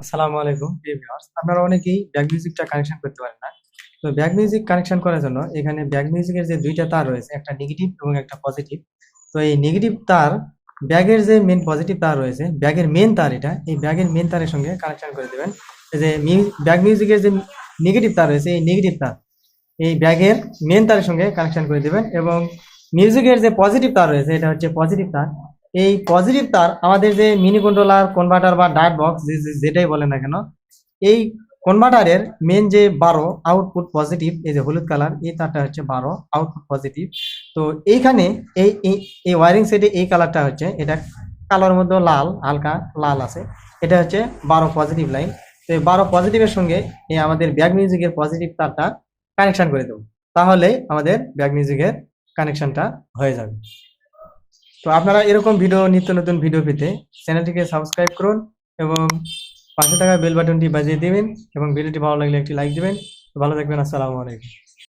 আসসালামু আলাইকুম প্রিয় ভিউয়ার্স, আপনারা অনেকেই ব্যাক মিউজিকটা কানেকশন করতে পারেন না। তো ব্যাক মিউজিক কানেকশন করার জন্য এখানে ব্যাক মিউজিকের যে দুইটা তার রয়েছে, একটা নেগেটিভ এবং একটা পজিটিভ। তো এই নেগেটিভ তার ব্যাগের যে মেন পজিটিভ তার রয়েছে, ব্যাগের মেন তার এটা, এই ব্যাগের মেন তারের সঙ্গে কানেকশন করে দেবেন। এই যে ব্যাক মিউজিকের যে নেগেটিভ তার রয়েছে, এই নেগেটিভ তার এই ব্যাগের মেন তারের সঙ্গে কানেকশন করে দেবেন। এবং মিউজিকের যে পজিটিভ তার রয়েছে, এটা হচ্ছে পজিটিভ তার। এই পজিটিভ তার আমাদের যে মিনি কন্ট্রোলার, কনভার্টার বা ডায়োড বক্স যেটাই বলেন না কেন, এই কনভার্টারের মেন যে 12 আউটপুট পজিটিভ, এই যে হলুদ কালার, এই তারটা হচ্ছে 12 আউটপুট পজিটিভ। তো এইখানে এই এই এই ওয়ারিং সেটে এই কালারটা হচ্ছে, এটা কালার মধ্যে লাল, হালকা লাল আছে, এটা হচ্ছে 12 পজিটিভ লাইন। তো এই 12 পজিটিভের সঙ্গে এই আমাদের ব্যাক মিউজিকের পজিটিভ তারটা কানেকশন করে দেবো, তাহলে আমাদের ব্যাক মিউজিকের কানেকশনটা হয়ে যাবে। তো আপনারা এরকম ভিডিও, নিত্য নতুন ভিডিও পেতে চ্যানেলটিকে সাবস্ক্রাইব করুন এবং পাশে থাকা বেল বাটনটি বাজিয়ে দিবেন, এবং ভিডিওটি ভালো লাগলে একটি লাইক দিবেন। ভালো থাকবেন। আসসালামু আলাইকুম।